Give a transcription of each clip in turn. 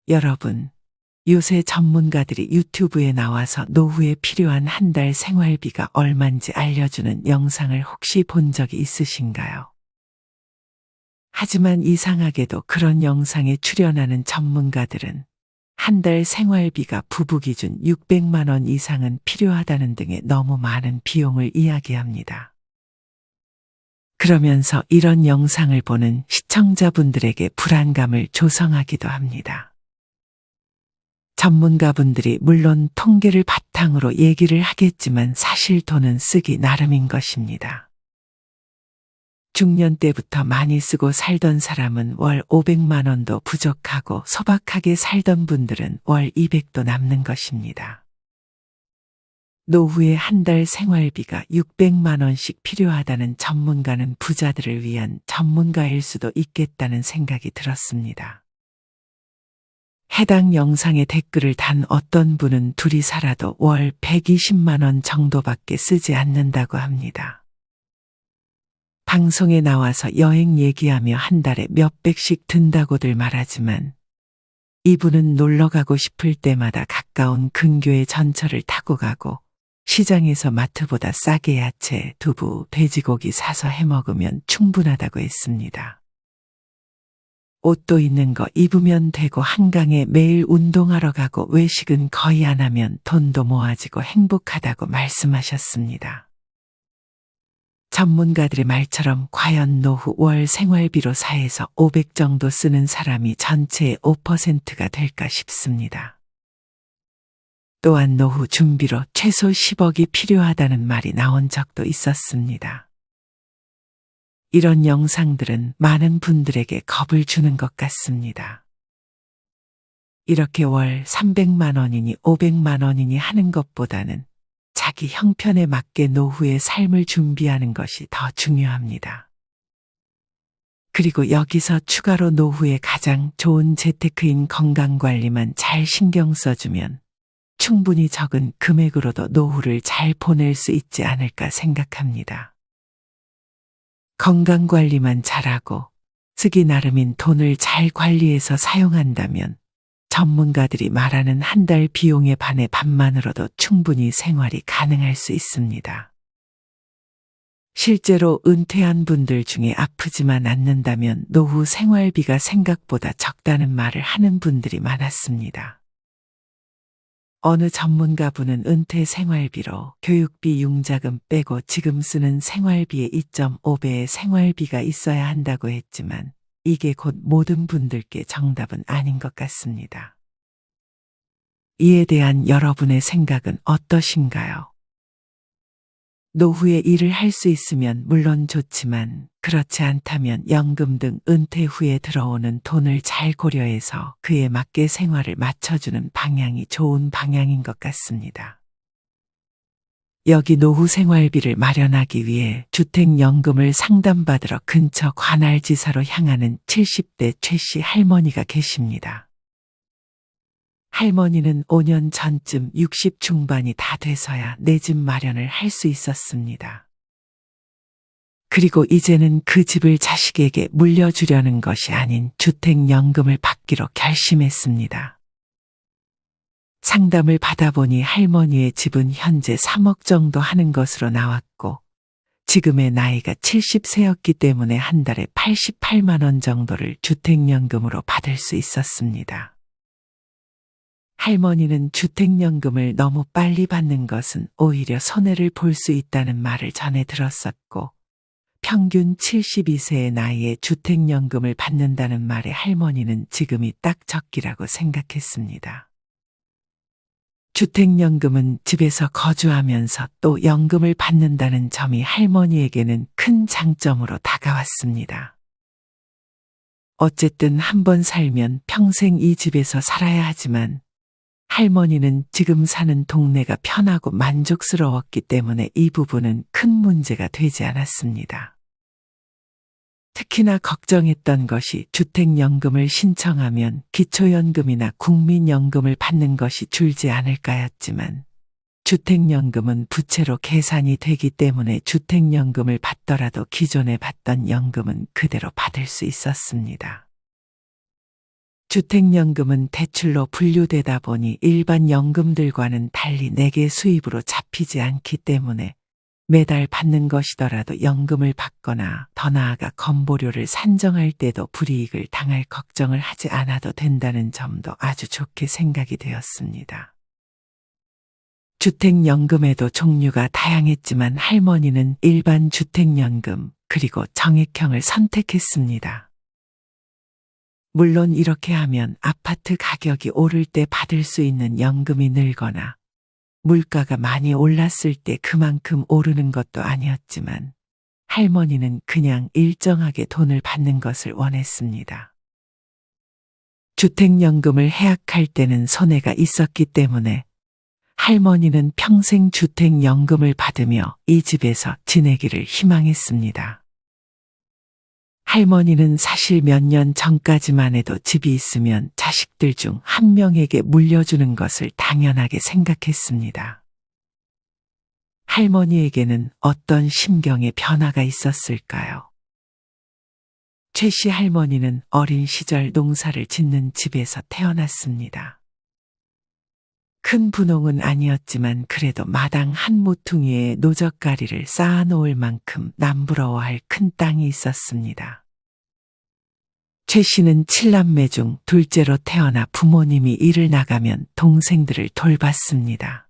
여러분, 요새 전문가들이 유튜브에 나와서 노후에 필요한 한 달 생활비가 얼만지 알려주는 영상을 혹시 본 적이 있으신가요? 하지만 이상하게도 그런 영상에 출연하는 전문가들은 한 달 생활비가 부부 기준 600만 원 이상은 필요하다는 등의 너무 많은 비용을 이야기합니다. 그러면서 이런 영상을 보는 시청자분들에게 불안감을 조성하기도 합니다. 전문가분들이 물론 통계를 바탕으로 얘기를 하겠지만 사실 돈은 쓰기 나름인 것입니다. 중년 때부터 많이 쓰고 살던 사람은 월 500만 원도 부족하고 소박하게 살던 분들은 월 200도 남는 것입니다. 노후에 한 달 생활비가 600만 원씩 필요하다는 전문가는 부자들을 위한 전문가일 수도 있겠다는 생각이 들었습니다. 해당 영상에 댓글을 단 어떤 분은 둘이 살아도 월 120만 원 정도밖에 쓰지 않는다고 합니다. 방송에 나와서 여행 얘기하며 한 달에 몇백씩 든다고들 말하지만 이분은 놀러 가고 싶을 때마다 가까운 근교의 전철을 타고 가고 시장에서 마트보다 싸게 야채, 두부, 돼지고기 사서 해먹으면 충분하다고 했습니다. 옷도 있는 거 입으면 되고 한강에 매일 운동하러 가고 외식은 거의 안 하면 돈도 모아지고 행복하다고 말씀하셨습니다. 전문가들의 말처럼 과연 노후 월 생활비로 4에서 500 정도 쓰는 사람이 전체의 5%가 될까 싶습니다. 또한 노후 준비로 최소 10억이 필요하다는 말이 나온 적도 있었습니다. 이런 영상들은 많은 분들에게 겁을 주는 것 같습니다. 이렇게 월 300만 원이니 500만 원이니 하는 것보다는 자기 형편에 맞게 노후의 삶을 준비하는 것이 더 중요합니다. 그리고 여기서 추가로 노후에 가장 좋은 재테크인 건강관리만 잘 신경 써주면 충분히 적은 금액으로도 노후를 잘 보낼 수 있지 않을까 생각합니다. 건강관리만 잘하고 쓰기 나름인 돈을 잘 관리해서 사용한다면 전문가들이 말하는 한 달 비용의 반의 반만으로도 충분히 생활이 가능할 수 있습니다. 실제로 은퇴한 분들 중에 아프지만 않는다면 노후 생활비가 생각보다 적다는 말을 하는 분들이 많았습니다. 어느 전문가분은 은퇴 생활비로 교육비 융자금 빼고 지금 쓰는 생활비의 2.5배의 생활비가 있어야 한다고 했지만 이게 곧 모든 분들께 정답은 아닌 것 같습니다. 이에 대한 여러분의 생각은 어떠신가요? 노후에 일을 할 수 있으면 물론 좋지만 그렇지 않다면 연금 등 은퇴 후에 들어오는 돈을 잘 고려해서 그에 맞게 생활을 맞춰주는 방향이 좋은 방향인 것 같습니다. 여기 노후 생활비를 마련하기 위해 주택연금을 상담받으러 근처 관할지사로 향하는 70대 최씨 할머니가 계십니다. 할머니는 5년 전쯤 60 중반이 다 돼서야 내 집 마련을 할 수 있었습니다. 그리고 이제는 그 집을 자식에게 물려주려는 것이 아닌 주택연금을 받기로 결심했습니다. 상담을 받아보니 할머니의 집은 현재 3억 정도 하는 것으로 나왔고 지금의 나이가 70세였기 때문에 한 달에 88만 원 정도를 주택연금으로 받을 수 있었습니다. 할머니는 주택연금을 너무 빨리 받는 것은 오히려 손해를 볼 수 있다는 말을 전해 들었었고 평균 72세의 나이에 주택연금을 받는다는 말에 할머니는 지금이 딱 적기라고 생각했습니다. 주택연금은 집에서 거주하면서 또 연금을 받는다는 점이 할머니에게는 큰 장점으로 다가왔습니다. 어쨌든 한번 살면 평생 이 집에서 살아야 하지만 할머니는 지금 사는 동네가 편하고 만족스러웠기 때문에 이 부분은 큰 문제가 되지 않았습니다. 특히나 걱정했던 것이 주택연금을 신청하면 기초연금이나 국민연금을 받는 것이 줄지 않을까였지만 주택연금은 부채로 계산이 되기 때문에 주택연금을 받더라도 기존에 받던 연금은 그대로 받을 수 있었습니다. 주택연금은 대출로 분류되다 보니 일반 연금들과는 달리 내게 수입으로 잡히지 않기 때문에 매달 받는 것이더라도 연금을 받거나 더 나아가 건보료를 산정할 때도 불이익을 당할 걱정을 하지 않아도 된다는 점도 아주 좋게 생각이 되었습니다. 주택연금에도 종류가 다양했지만 할머니는 일반 주택연금 그리고 정액형을 선택했습니다. 물론 이렇게 하면 아파트 가격이 오를 때 받을 수 있는 연금이 늘거나 물가가 많이 올랐을 때 그만큼 오르는 것도 아니었지만 할머니는 그냥 일정하게 돈을 받는 것을 원했습니다. 주택연금을 해약할 때는 손해가 있었기 때문에 할머니는 평생 주택연금을 받으며 이 집에서 지내기를 희망했습니다. 할머니는 사실 몇 년 전까지만 해도 집이 있으면 자식들 중 한 명에게 물려주는 것을 당연하게 생각했습니다. 할머니에게는 어떤 심경의 변화가 있었을까요? 최 씨 할머니는 어린 시절 농사를 짓는 집에서 태어났습니다. 큰 분홍은 아니었지만 그래도 마당 한 모퉁이에 노젓가리를 쌓아놓을 만큼 남부러워할 큰 땅이 있었습니다. 최 씨는 7남매 중 둘째로 태어나 부모님이 일을 나가면 동생들을 돌봤습니다.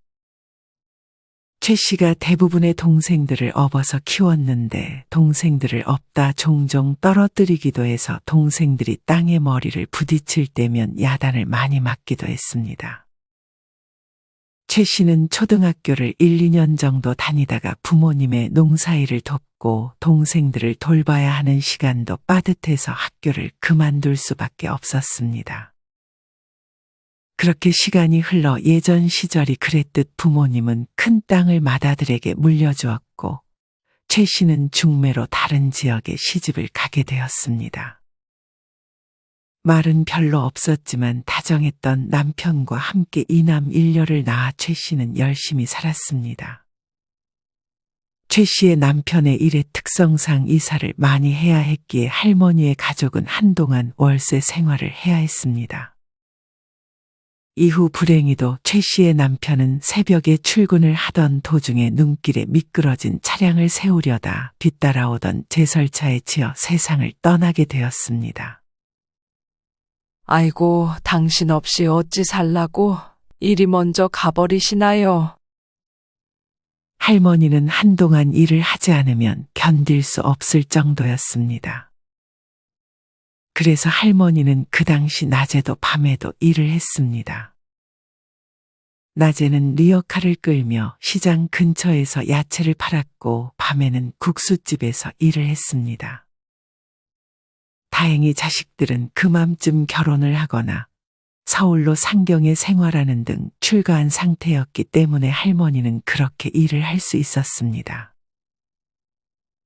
최 씨가 대부분의 동생들을 업어서 키웠는데 동생들을 업다 종종 떨어뜨리기도 해서 동생들이 땅에 머리를 부딪힐 때면 야단을 많이 맞기도 했습니다. 최 씨는 초등학교를 1, 2년 정도 다니다가 부모님의 농사일을 돕고 동생들을 돌봐야 하는 시간도 빠듯해서 학교를 그만둘 수밖에 없었습니다. 그렇게 시간이 흘러 예전 시절이 그랬듯 부모님은 큰 땅을 맏아들에게 물려주었고 최 씨는 중매로 다른 지역에 시집을 가게 되었습니다. 말은 별로 없었지만 다정했던 남편과 함께 이남 일녀를 낳아 최 씨는 열심히 살았습니다. 최 씨의 남편의 일의 특성상 이사를 많이 해야 했기에 할머니의 가족은 한동안 월세 생활을 해야 했습니다. 이후 불행히도 최 씨의 남편은 새벽에 출근을 하던 도중에 눈길에 미끄러진 차량을 세우려다 뒤따라오던 제설차에 치여 세상을 떠나게 되었습니다. 아이고, 당신 없이 어찌 살라고 이리 먼저 가버리시나요? 할머니는 한동안 일을 하지 않으면 견딜 수 없을 정도였습니다. 그래서 할머니는 그 당시 낮에도 밤에도 일을 했습니다. 낮에는 리어카를 끌며 시장 근처에서 야채를 팔았고 밤에는 국수집에서 일을 했습니다. 다행히 자식들은 그맘쯤 결혼을 하거나 서울로 상경에 생활하는 등 출가한 상태였기 때문에 할머니는 그렇게 일을 할 수 있었습니다.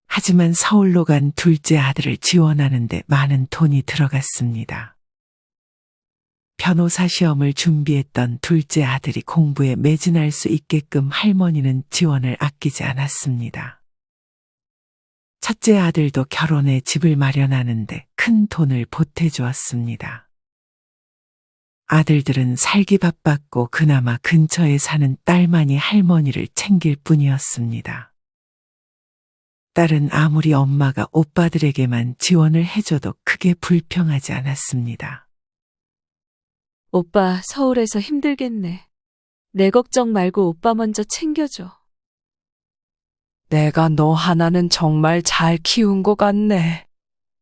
하지만 서울로 간 둘째 아들을 지원하는데 많은 돈이 들어갔습니다. 변호사 시험을 준비했던 둘째 아들이 공부에 매진할 수 있게끔 할머니는 지원을 아끼지 않았습니다. 첫째 아들도 결혼해 집을 마련하는데 큰 돈을 보태주었습니다. 아들들은 살기 바빴고 그나마 근처에 사는 딸만이 할머니를 챙길 뿐이었습니다. 딸은 아무리 엄마가 오빠들에게만 지원을 해줘도 크게 불평하지 않았습니다. 오빠 서울에서 힘들겠네. 내 걱정 말고 오빠 먼저 챙겨줘. 내가 너 하나는 정말 잘 키운 것 같네.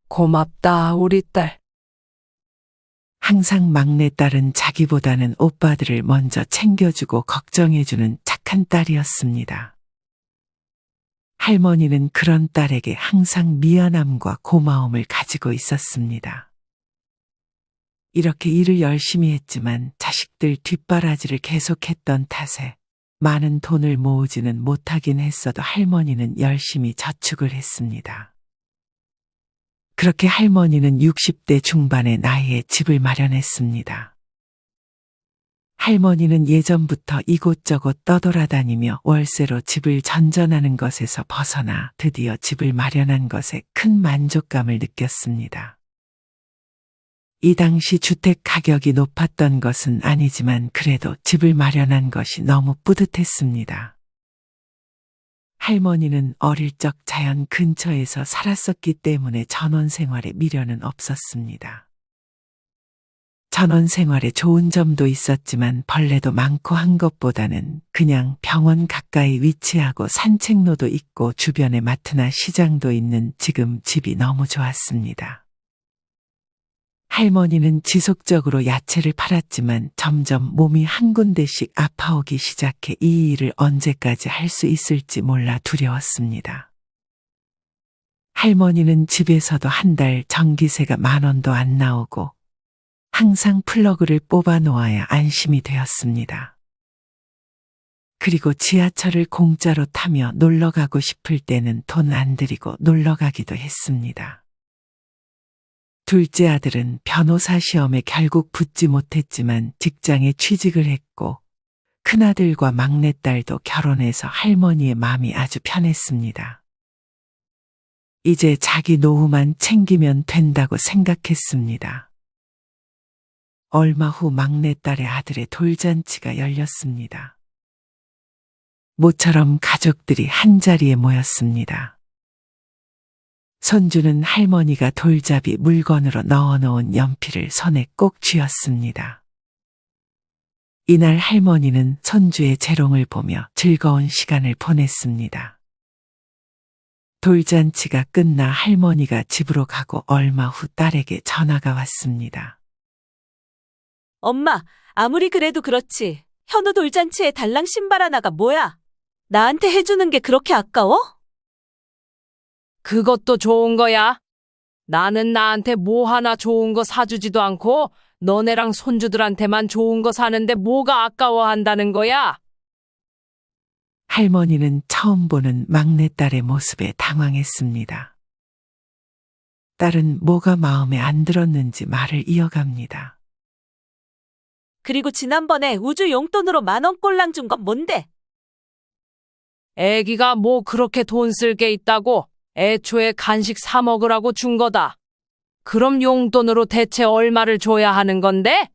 고맙다, 우리 딸. 항상 막내딸은 자기보다는 오빠들을 먼저 챙겨주고 걱정해주는 착한 딸이었습니다. 할머니는 그런 딸에게 항상 미안함과 고마움을 가지고 있었습니다. 이렇게 일을 열심히 했지만 자식들 뒷바라지를 계속했던 탓에 많은 돈을 모으지는 못하긴 했어도 할머니는 열심히 저축을 했습니다. 그렇게 할머니는 60대 중반의 나이에 집을 마련했습니다. 할머니는 예전부터 이곳저곳 떠돌아다니며 월세로 집을 전전하는 것에서 벗어나 드디어 집을 마련한 것에 큰 만족감을 느꼈습니다. 이 당시 주택 가격이 높았던 것은 아니지만 그래도 집을 마련한 것이 너무 뿌듯했습니다. 할머니는 어릴 적 자연 근처에서 살았었기 때문에 전원 생활에 미련은 없었습니다. 전원 생활에 좋은 점도 있었지만 벌레도 많고 한 것보다는 그냥 병원 가까이 위치하고 산책로도 있고 주변에 마트나 시장도 있는 지금 집이 너무 좋았습니다. 할머니는 지속적으로 야채를 팔았지만 점점 몸이 한 군데씩 아파오기 시작해 이 일을 언제까지 할 수 있을지 몰라 두려웠습니다. 할머니는 집에서도 한 달 전기세가 10,000원도 안 나오고 항상 플러그를 뽑아 놓아야 안심이 되었습니다. 그리고 지하철을 공짜로 타며 놀러 가고 싶을 때는 돈 안 들이고 놀러 가기도 했습니다. 둘째 아들은 변호사 시험에 결국 붙지 못했지만 직장에 취직을 했고 큰아들과 막내딸도 결혼해서 할머니의 마음이 아주 편했습니다. 이제 자기 노후만 챙기면 된다고 생각했습니다. 얼마 후 막내딸의 아들의 돌잔치가 열렸습니다. 모처럼 가족들이 한자리에 모였습니다. 손주는 할머니가 돌잡이 물건으로 넣어놓은 연필을 손에 꼭 쥐었습니다. 이날 할머니는 손주의 재롱을 보며 즐거운 시간을 보냈습니다. 돌잔치가 끝나 할머니가 집으로 가고 얼마 후 딸에게 전화가 왔습니다. 엄마, 아무리 그래도 그렇지. 현우 돌잔치에 달랑 신발 하나가 뭐야? 나한테 해주는 게 그렇게 아까워? 그것도 좋은 거야. 나는 나한테 뭐 하나 좋은 거 사주지도 않고 너네랑 손주들한테만 좋은 거 사는데 뭐가 아까워한다는 거야? 할머니는 처음 보는 막내딸의 모습에 당황했습니다. 딸은 뭐가 마음에 안 들었는지 말을 이어갑니다. 그리고 지난번에 우주 용돈으로 10,000원 꼴랑 준 건 뭔데? 애기가 뭐 그렇게 돈 쓸 게 있다고 애초에 간식 사 먹으라고 준 거다. 그럼 용돈으로 대체 얼마를 줘야 하는 건데?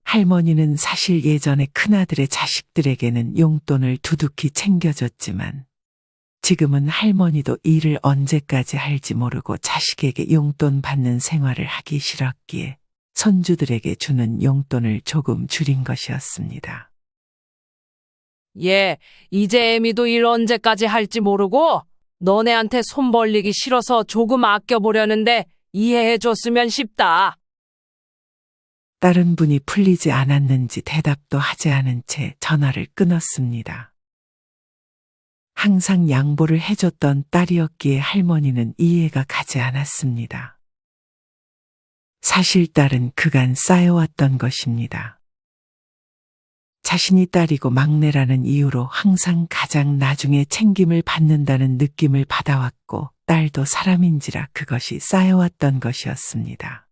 할머니는 사실 예전에 큰아들의 자식들에게는 용돈을 두둑히 챙겨줬지만 지금은 할머니도 일을 언제까지 할지 모르고 자식에게 용돈 받는 생활을 하기 싫었기에 손주들에게 주는 용돈을 조금 줄인 것이었습니다. 이제 애미도 일 언제까지 할지 모르고 너네한테 손 벌리기 싫어서 조금 아껴보려는데 이해해줬으면 싶다. 다른 분이 풀리지 않았는지 대답도 하지 않은 채 전화를 끊었습니다. 항상 양보를 해줬던 딸이었기에 할머니는 이해가 가지 않았습니다. 사실 딸은 그간 쌓여왔던 것입니다. 자신이 딸이고 막내라는 이유로 항상 가장 나중에 챙김을 받는다는 느낌을 받아왔고 딸도 사람인지라 그것이 쌓여왔던 것이었습니다.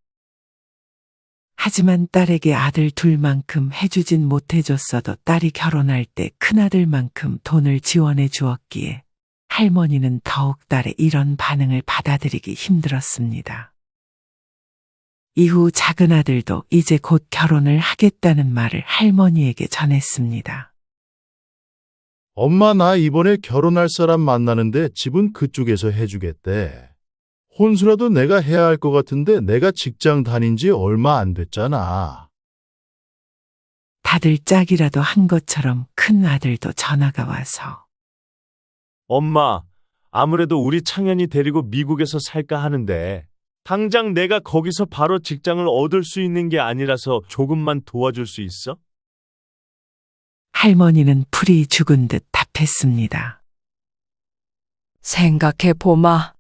하지만 딸에게 아들 둘만큼 해주진 못해줬어도 딸이 결혼할 때 큰아들만큼 돈을 지원해 주었기에 할머니는 더욱 딸의 이런 반응을 받아들이기 힘들었습니다. 이후 작은 아들도 이제 곧 결혼을 하겠다는 말을 할머니에게 전했습니다. 엄마, 나 이번에 결혼할 사람 만나는데 집은 그쪽에서 해주겠대. 혼수라도 내가 해야 할 것 같은데 내가 직장 다닌 지 얼마 안 됐잖아. 다들 짝이라도 한 것처럼 큰 아들도 전화가 와서 엄마, 아무래도 우리 창현이 데리고 미국에서 살까 하는데 당장 내가 거기서 바로 직장을 얻을 수 있는 게 아니라서 조금만 도와줄 수 있어? 할머니는 풀이 죽은 듯 답했습니다. 생각해 보마.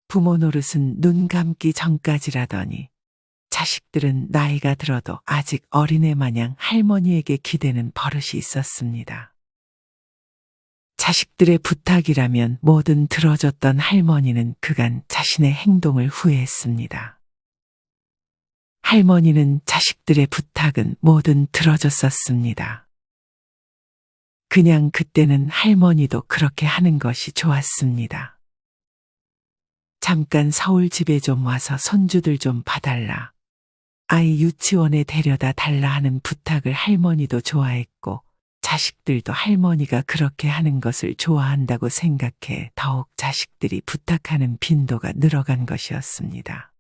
부모 노릇은 눈 감기 전까지라더니 자식들은 나이가 들어도 아직 어린애 마냥 할머니에게 기대는 버릇이 있었습니다. 자식들의 부탁이라면 뭐든 들어줬던 할머니는 그간 자신의 행동을 후회했습니다. 할머니는 자식들의 부탁은 뭐든 들어줬었습니다. 그냥 그때는 할머니도 그렇게 하는 것이 좋았습니다. 잠깐 서울 집에 좀 와서 손주들 좀 봐달라. 아이 유치원에 데려다 달라 하는 부탁을 할머니도 좋아했고 자식들도 할머니가 그렇게 하는 것을 좋아한다고 생각해 더욱 자식들이 부탁하는 빈도가 늘어간 것이었습니다.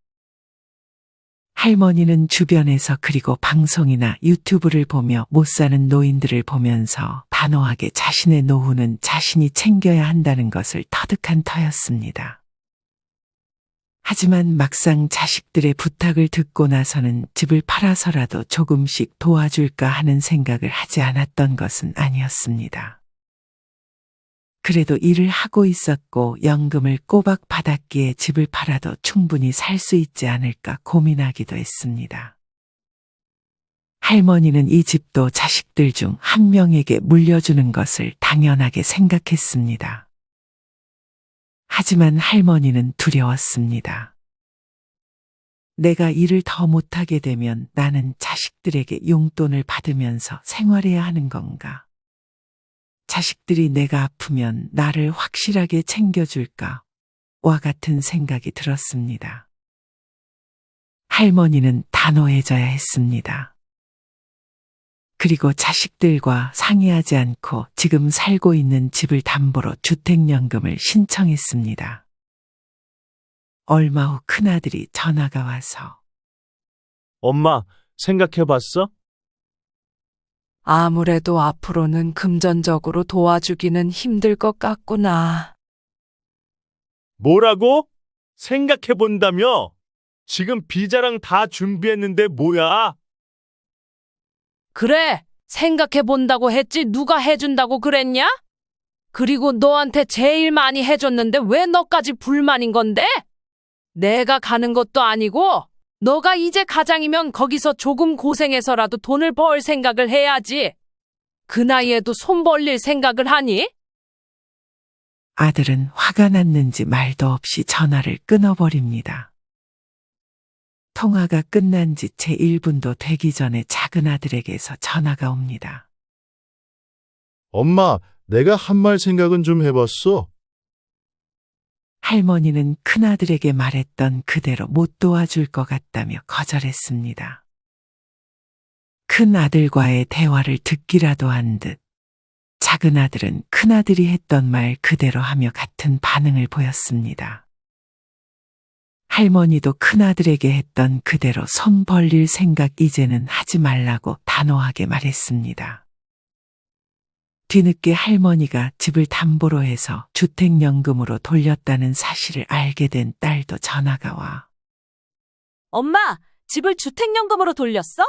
할머니는 주변에서 그리고 방송이나 유튜브를 보며 못 사는 노인들을 보면서 단호하게 자신의 노후는 자신이 챙겨야 한다는 것을 터득한 터였습니다. 하지만 막상 자식들의 부탁을 듣고 나서는 집을 팔아서라도 조금씩 도와줄까 하는 생각을 하지 않았던 것은 아니었습니다. 그래도 일을 하고 있었고 연금을 꼬박 받았기에 집을 팔아도 충분히 살 수 있지 않을까 고민하기도 했습니다. 할머니는 이 집도 자식들 중 한 명에게 물려주는 것을 당연하게 생각했습니다. 하지만 할머니는 두려웠습니다. 내가 일을 더 못하게 되면 나는 자식들에게 용돈을 받으면서 생활해야 하는 건가? 자식들이 내가 아프면 나를 확실하게 챙겨줄까? 와 같은 생각이 들었습니다. 할머니는 단호해져야 했습니다. 그리고 자식들과 상의하지 않고 지금 살고 있는 집을 담보로 주택연금을 신청했습니다. 얼마 후 큰아들이 전화가 와서 엄마, 생각해봤어? 아무래도 앞으로는 금전적으로 도와주기는 힘들 것 같구나. 뭐라고? 생각해본다며? 지금 비자랑 다 준비했는데 뭐야? 그래, 생각해본다고 했지 누가 해준다고 그랬냐? 그리고 너한테 제일 많이 해줬는데 왜 너까지 불만인 건데? 내가 가는 것도 아니고 너가 이제 가장이면 거기서 조금 고생해서라도 돈을 벌 생각을 해야지. 그 나이에도 손 벌릴 생각을 하니? 아들은 화가 났는지 말도 없이 전화를 끊어버립니다. 통화가 끝난 지 채 1분도 되기 전에 작은 아들에게서 전화가 옵니다. 엄마, 내가 한 말 생각은 좀 해봤어. 할머니는 큰아들에게 말했던 그대로 못 도와줄 것 같다며 거절했습니다. 큰아들과의 대화를 듣기라도 한 듯 작은 아들은 큰아들이 했던 말 그대로 하며 같은 반응을 보였습니다. 할머니도 큰아들에게 했던 그대로 손 벌릴 생각 이제는 하지 말라고 단호하게 말했습니다. 뒤늦게 할머니가 집을 담보로 해서 주택연금으로 돌렸다는 사실을 알게 된 딸도 전화가 와. 엄마, 집을 주택연금으로 돌렸어?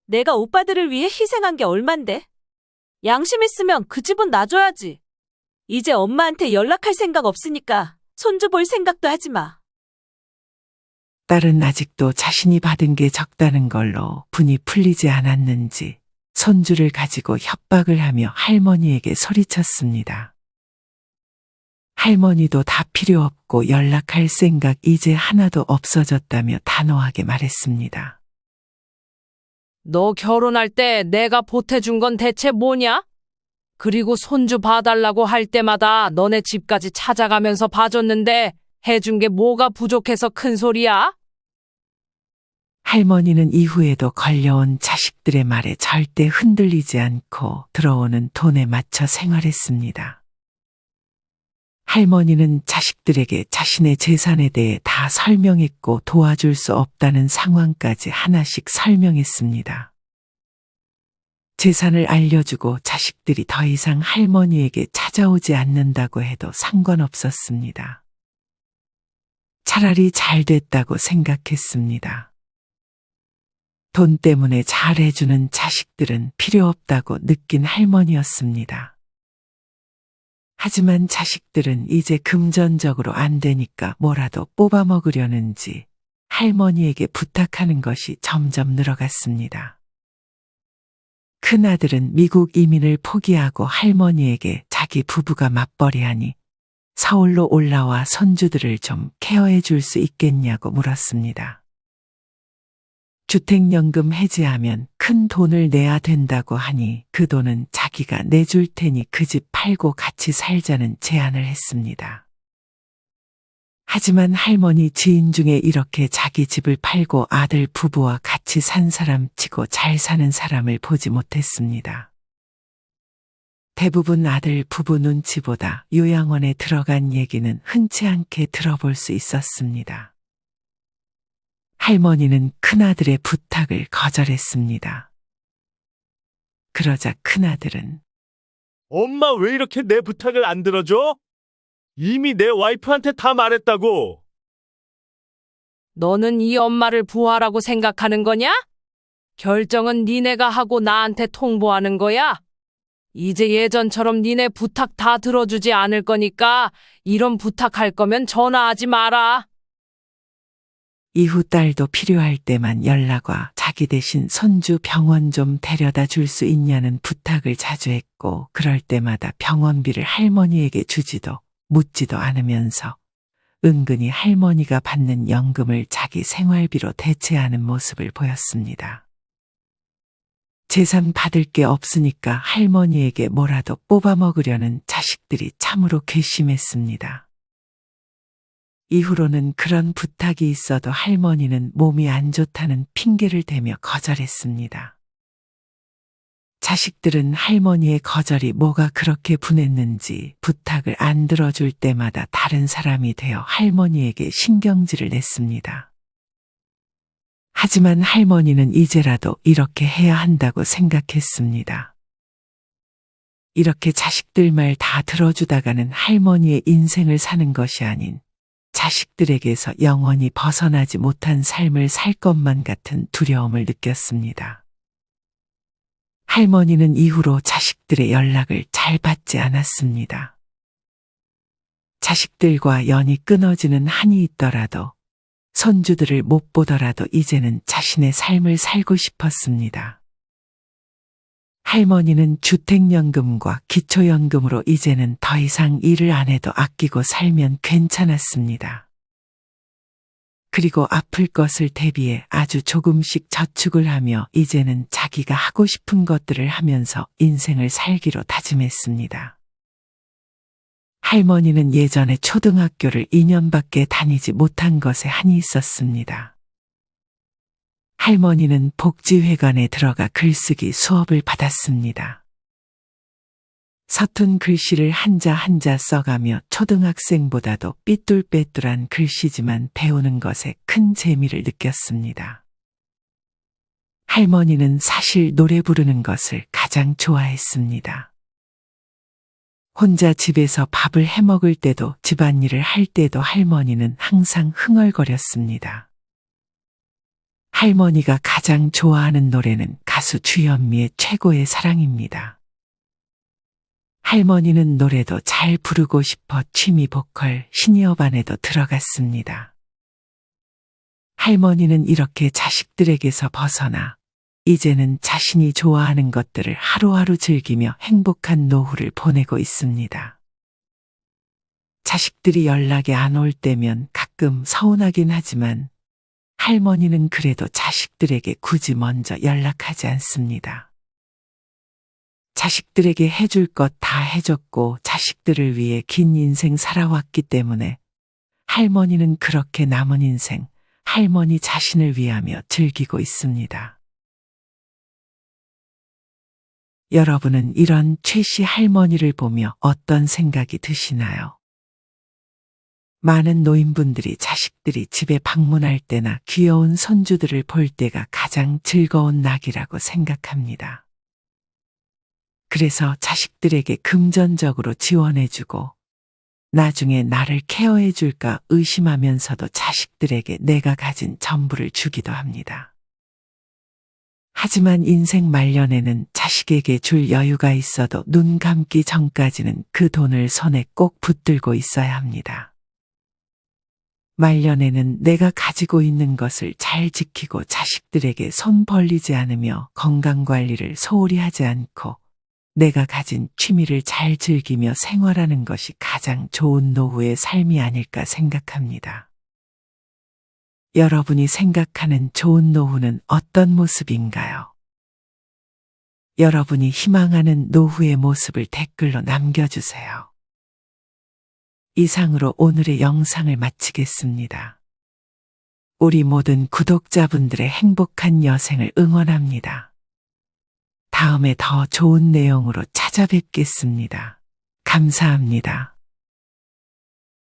내가 오빠들을 위해 희생한 게 얼만데? 양심 있으면 그 집은 놔줘야지. 이제 엄마한테 연락할 생각 없으니까 손주 볼 생각도 하지 마. 딸은 아직도 자신이 받은 게 적다는 걸로 분이 풀리지 않았는지 손주를 가지고 협박을 하며 할머니에게 소리쳤습니다. 할머니도 다 필요 없고 연락할 생각 이제 하나도 없어졌다며 단호하게 말했습니다. 너 결혼할 때 내가 보태준 건 대체 뭐냐? 그리고 손주 봐달라고 할 때마다 너네 집까지 찾아가면서 봐줬는데 해준 게 뭐가 부족해서 큰 소리야? 할머니는 이후에도 걸려온 자식들의 말에 절대 흔들리지 않고 들어오는 돈에 맞춰 생활했습니다. 할머니는 자식들에게 자신의 재산에 대해 다 설명했고 도와줄 수 없다는 상황까지 하나씩 설명했습니다. 재산을 알려주고 자식들이 더 이상 할머니에게 찾아오지 않는다고 해도 상관없었습니다. 차라리 잘 됐다고 생각했습니다. 돈 때문에 잘해주는 자식들은 필요 없다고 느낀 할머니였습니다. 하지만 자식들은 이제 금전적으로 안 되니까 뭐라도 뽑아먹으려는지 할머니에게 부탁하는 것이 점점 늘어갔습니다. 큰아들은 미국 이민을 포기하고 할머니에게 자기 부부가 맞벌이하니 서울로 올라와 손주들을 좀 케어해 줄 수 있겠냐고 물었습니다. 주택연금 해지하면 큰 돈을 내야 된다고 하니 그 돈은 자기가 내줄 테니 그 집 팔고 같이 살자는 제안을 했습니다. 하지만 할머니 지인 중에 이렇게 자기 집을 팔고 아들 부부와 같이 산 사람 치고 잘 사는 사람을 보지 못했습니다. 대부분 아들 부부 눈치보다 요양원에 들어간 얘기는 흔치 않게 들어볼 수 있었습니다. 할머니는 큰아들의 부탁을 거절했습니다. 그러자 큰아들은 엄마 왜 이렇게 내 부탁을 안 들어줘? 이미 내 와이프한테 다 말했다고. 너는 이 엄마를 부하라고 생각하는 거냐? 결정은 니네가 하고 나한테 통보하는 거야. 이제 예전처럼 니네 부탁 다 들어주지 않을 거니까 이런 부탁할 거면 전화하지 마라. 이후 딸도 필요할 때만 연락 와 자기 대신 손주 병원 좀 데려다 줄 수 있냐는 부탁을 자주 했고 그럴 때마다 병원비를 할머니에게 주지도 묻지도 않으면서 은근히 할머니가 받는 연금을 자기 생활비로 대체하는 모습을 보였습니다. 재산 받을 게 없으니까 할머니에게 뭐라도 뽑아 먹으려는 자식들이 참으로 괘씸했습니다. 이후로는 그런 부탁이 있어도 할머니는 몸이 안 좋다는 핑계를 대며 거절했습니다. 자식들은 할머니의 거절이 뭐가 그렇게 분했는지 부탁을 안 들어줄 때마다 다른 사람이 되어 할머니에게 신경질을 냈습니다. 하지만 할머니는 이제라도 이렇게 해야 한다고 생각했습니다. 이렇게 자식들 말 다 들어주다가는 할머니의 인생을 사는 것이 아닌 자식들에게서 영원히 벗어나지 못한 삶을 살 것만 같은 두려움을 느꼈습니다. 할머니는 이후로 자식들의 연락을 잘 받지 않았습니다. 자식들과 연이 끊어지는 한이 있더라도 손주들을 못 보더라도 이제는 자신의 삶을 살고 싶었습니다. 할머니는 주택연금과 기초연금으로 이제는 더 이상 일을 안 해도 아끼고 살면 괜찮았습니다. 그리고 아플 것을 대비해 아주 조금씩 저축을 하며 이제는 자기가 하고 싶은 것들을 하면서 인생을 살기로 다짐했습니다. 할머니는 예전에 초등학교를 2년밖에 다니지 못한 것에 한이 있었습니다. 할머니는 복지회관에 들어가 글쓰기 수업을 받았습니다. 서툰 글씨를 한자 한자 써가며 초등학생보다도 삐뚤빼뚤한 글씨지만 배우는 것에 큰 재미를 느꼈습니다. 할머니는 사실 노래 부르는 것을 가장 좋아했습니다. 혼자 집에서 밥을 해먹을 때도 집안일을 할 때도 할머니는 항상 흥얼거렸습니다. 할머니가 가장 좋아하는 노래는 가수 주현미의 최고의 사랑입니다. 할머니는 노래도 잘 부르고 싶어 취미 보컬 시니어반에도 들어갔습니다. 할머니는 이렇게 자식들에게서 벗어나 이제는 자신이 좋아하는 것들을 하루하루 즐기며 행복한 노후를 보내고 있습니다. 자식들이 연락이 안 올 때면 가끔 서운하긴 하지만 할머니는 그래도 자식들에게 굳이 먼저 연락하지 않습니다. 자식들에게 해줄 것 다 해줬고 자식들을 위해 긴 인생 살아왔기 때문에 할머니는 그렇게 남은 인생 할머니 자신을 위하며 즐기고 있습니다. 여러분은 이런 최씨 할머니를 보며 어떤 생각이 드시나요? 많은 노인분들이 자식들이 집에 방문할 때나 귀여운 손주들을 볼 때가 가장 즐거운 낙이라고 생각합니다. 그래서 자식들에게 금전적으로 지원해주고 나중에 나를 케어해줄까 의심하면서도 자식들에게 내가 가진 전부를 주기도 합니다. 하지만 인생 말년에는 자식에게 줄 여유가 있어도 눈 감기 전까지는 그 돈을 손에 꼭 붙들고 있어야 합니다. 말년에는 내가 가지고 있는 것을 잘 지키고 자식들에게 손 벌리지 않으며 건강관리를 소홀히 하지 않고 내가 가진 취미를 잘 즐기며 생활하는 것이 가장 좋은 노후의 삶이 아닐까 생각합니다. 여러분이 생각하는 좋은 노후는 어떤 모습인가요? 여러분이 희망하는 노후의 모습을 댓글로 남겨주세요. 이상으로 오늘의 영상을 마치겠습니다. 우리 모든 구독자분들의 행복한 여생을 응원합니다. 다음에 더 좋은 내용으로 찾아뵙겠습니다. 감사합니다.